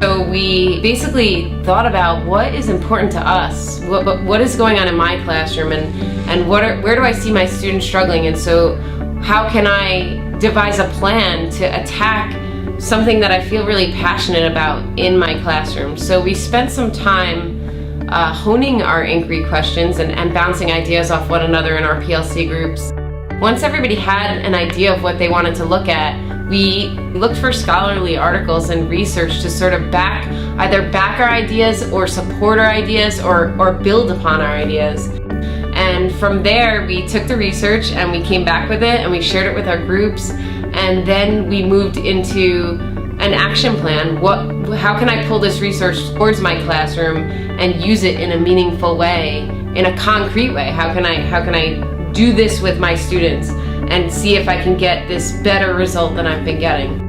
So we basically thought about what is important to us, what is going on in my classroom, and where do I see my students struggling, and so how can I devise a plan to attack something that I feel really passionate about in my classroom. So we spent some time honing our inquiry questions and bouncing ideas off one another in our PLC groups. Once everybody had an idea of what they wanted to look at, we looked for scholarly articles and research to sort of either back our ideas or support our ideas or build upon our ideas. And from there, we took the research and we came back with it and we shared it with our groups. And then we moved into an action plan. How can I pull this research towards my classroom and use it in a meaningful way, in a concrete way? How can I do this with my students and see if I can get this better result than I've been getting?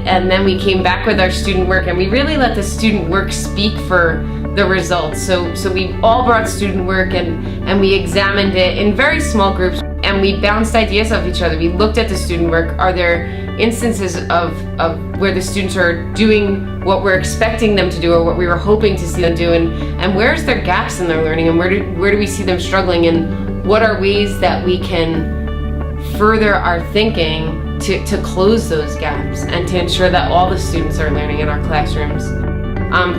And then we came back with our student work, and we really let the student work speak for the results. So we all brought student work and we examined it in very small groups, and we bounced ideas off each other. We looked at the student work. Are there instances of where the students are doing what we're expecting them to do or what we were hoping to see them do, and where's their gaps in their learning, and where do we see them struggling, and what are ways that we can further our thinking to close those gaps and to ensure that all the students are learning in our classrooms.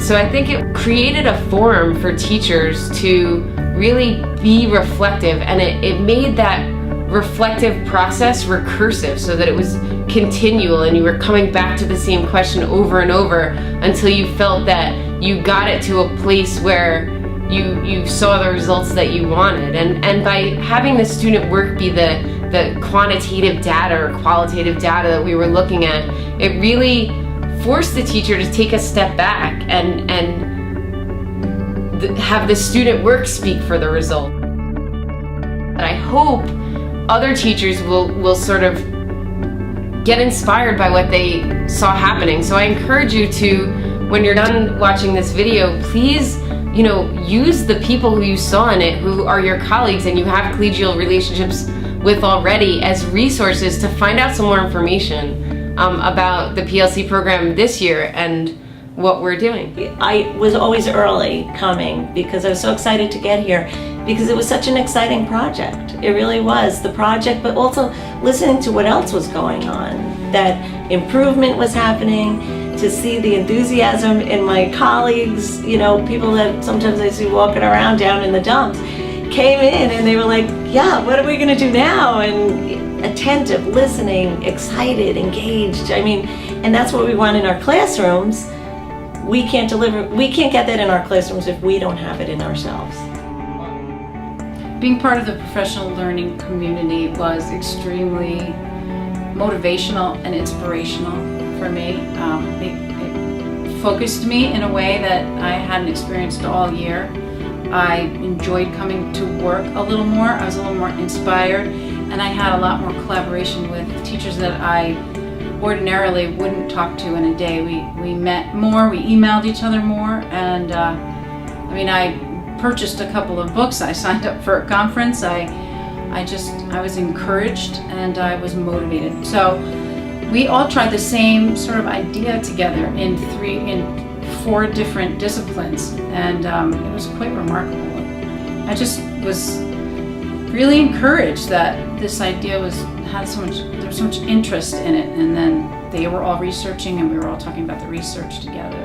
So I think it created a forum for teachers to really be reflective, and it made that reflective process recursive so that it was continual and you were coming back to the same question over and over until you felt that you got it to a place where you saw the results that you wanted. And by having the student work be the quantitative data or qualitative data that we were looking at, it really forced the teacher to take a step back and have the student work speak for the result. And I hope other teachers will sort of get inspired by what they saw happening. So I encourage you to, when you're done watching this video, please, use the people who you saw in it, who are your colleagues and you have collegial relationships with already, as resources to find out some more information about the PLC program this year and what we're doing. I was always early coming because I was so excited to get here, because it was such an exciting project. It really was, the project, but also listening to what else was going on, that improvement was happening, to see the enthusiasm in my colleagues, people that sometimes I see walking around down in the dumps, came in and they were like, yeah, what are we gonna do now? And attentive, listening, excited, engaged. And that's what we want in our classrooms. We can't get that in our classrooms if we don't have it in ourselves. Being part of the professional learning community was extremely motivational and inspirational for me. It focused me in a way that I hadn't experienced all year. I enjoyed coming to work a little more. I was a little more inspired, and I had a lot more collaboration with teachers that I ordinarily wouldn't talk to in a day. We met more, we emailed each other more, and I purchased a couple of books. I signed up for a conference. I was encouraged and I was motivated. So we all tried the same sort of idea together in 4 different disciplines, and it was quite remarkable. I just was really encouraged that this idea there was so much interest in it, and then they were all researching and we were all talking about the research together.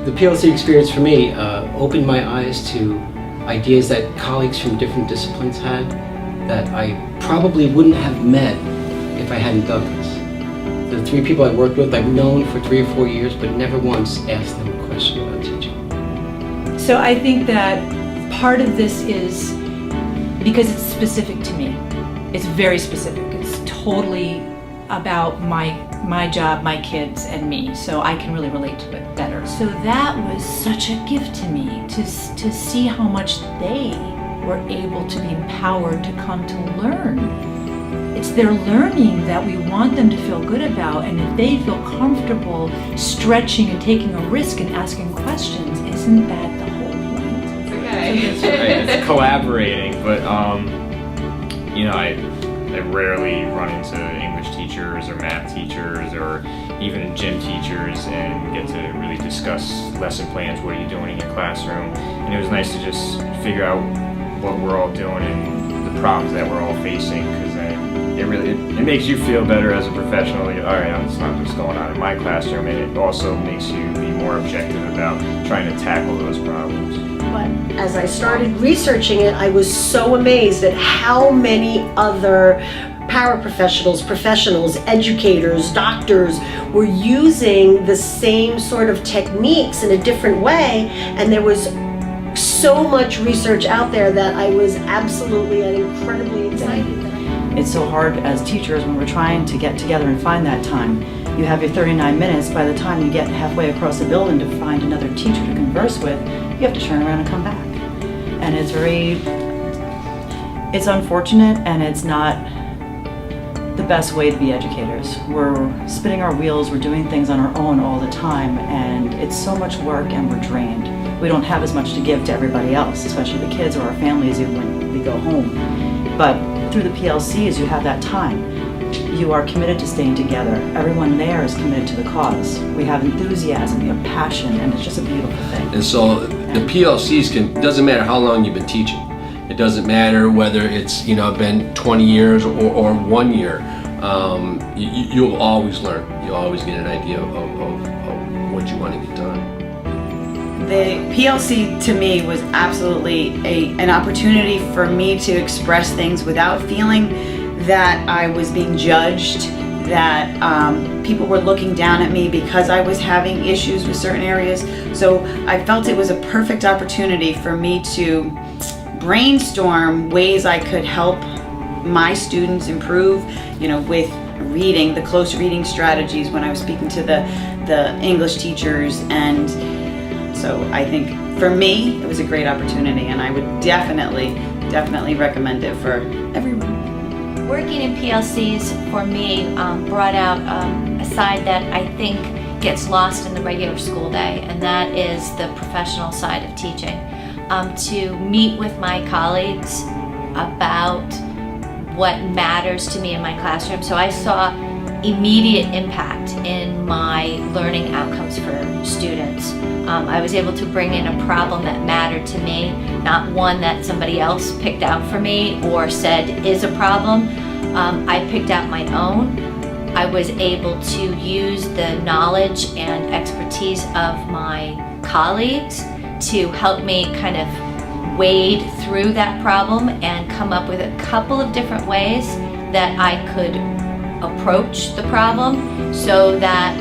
The PLC experience for me opened my eyes to ideas that colleagues from different disciplines had that I probably wouldn't have met if I hadn't done this. The 3 people I worked with, I've known for 3 or 4 years, but never once asked them a question about teaching. So I think that part of this is because it's specific to me. It's very specific. It's totally about my job, my kids, and me, so I can really relate to it better. So that was such a gift to me, to see how much they were able to be empowered to come to learn. It's their learning that we want them to feel good about, and if they feel comfortable stretching and taking a risk and asking questions, isn't that the whole point? Okay. It's collaborating, but I rarely run into English teachers or math teachers or even gym teachers and get to really discuss lesson plans, what are you doing in your classroom. And it was nice to just figure out what we're all doing and the problems that we're all facing, because it makes you feel better as a professional. All right, it's not what's going on in my classroom, and it also makes you be more objective about trying to tackle those problems. But as I started researching it, I was so amazed at how many other paraprofessionals, professionals, educators, doctors were using the same sort of techniques in a different way, and there was so much research out there that I was absolutely and incredibly excited. It's so hard as teachers when we're trying to get together and find that time. You have your 39 minutes. By the time you get halfway across the building to find another teacher to converse with, you have to turn around and come back. And it's unfortunate, and it's not the best way to be educators. We're spinning our wheels, we're doing things on our own all the time, and it's so much work and we're drained. We don't have as much to give to everybody else, especially the kids or our families when we go home. But through the PLCs, you have that time. You are committed to staying together. Everyone there is committed to the cause. We have enthusiasm, we have passion, and it's just a beautiful thing. And so the PLCs doesn't matter how long you've been teaching. It doesn't matter whether it's been 20 years or 1 year. You'll always learn. You'll always get an idea of what you want to get done. The PLC to me was absolutely an opportunity for me to express things without feeling that I was being judged, that people were looking down at me because I was having issues with certain areas. So I felt it was a perfect opportunity for me to brainstorm ways I could help my students improve, with reading, the close reading strategies when I was speaking to the English teachers. And so I think for me, it was a great opportunity, and I would definitely recommend it for everyone. Working in PLCs for me brought out a side that I think gets lost in the regular school day, and that is the professional side of teaching. To meet with my colleagues about what matters to me in my classroom. So I saw immediate impact in my learning outcomes for students. I was able to bring in a problem that mattered to me, not one that somebody else picked out for me or said is a problem. I picked out my own. I was able to use the knowledge and expertise of my colleagues to help me kind of wade through that problem and come up with a couple of different ways that I could approach the problem so that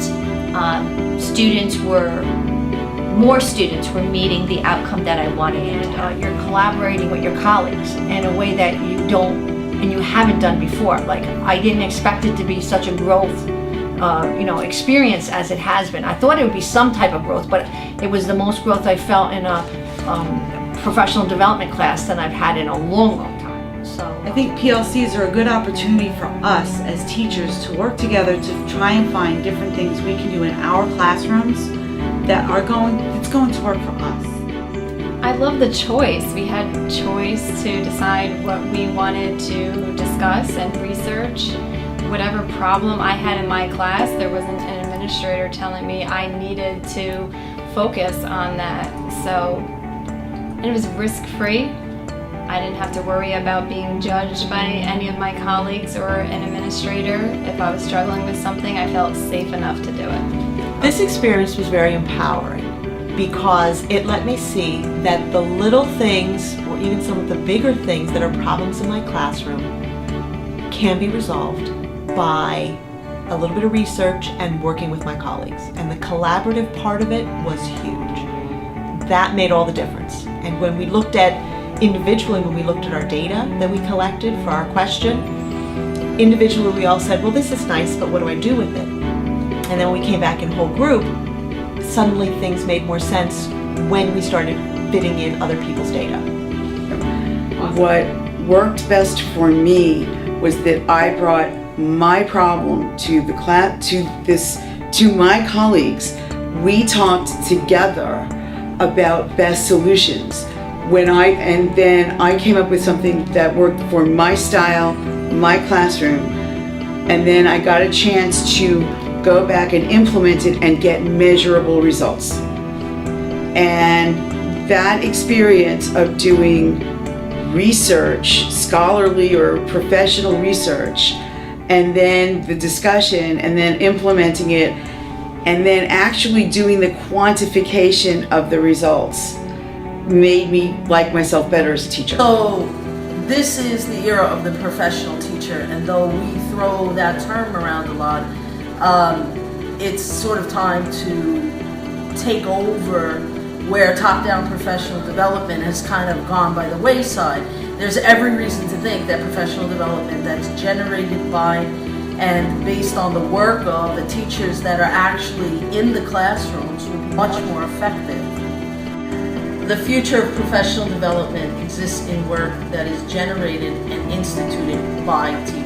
more students were meeting the outcome that I wanted them to have. You're collaborating with your colleagues in a way that you don't and you haven't done before. Like, I didn't expect it to be such a growth experience as it has been. I thought it would be some type of growth, but it was the most growth I felt in a professional development class than I've had in a long time. So I think PLCs are a good opportunity for us as teachers to work together to try and find different things we can do in our classrooms it's going to work for us. I love the choice. We had choice to decide what we wanted to discuss and research. Whatever problem I had in my class, there wasn't an administrator telling me I needed to focus on that. So, and it was risk-free. I didn't have to worry about being judged by any of my colleagues or an administrator. If I was struggling with something, I felt safe enough to do it. This experience was very empowering because it let me see that the little things, or even some of the bigger things that are problems in my classroom, can be resolved by a little bit of research and working with my colleagues. And the collaborative part of it was huge. That made all the difference. And when we looked at individually, when we looked at our data that we collected for our question, individually we all said, well, this is nice, but what do I do with it? And then when we came back in whole group, suddenly things made more sense when we started fitting in other people's data. What worked best for me was that I brought my problem to the class, to my colleagues. We talked together about best solutions. And then I came up with something that worked for my style, my classroom, and then I got a chance to go back and implement it and get measurable results. And that experience of doing research, scholarly or professional research, and then the discussion, and then implementing it, and then actually doing the quantification of the results made me like myself better as a teacher. So this is the era of the professional teacher, and though we throw that term around a lot, it's sort of time to take over where top-down professional development has kind of gone by the wayside. There's every reason to think that professional development that's generated by and based on the work of the teachers that are actually in the classrooms will be much more effective. The future of professional development exists in work that is generated and instituted by teachers.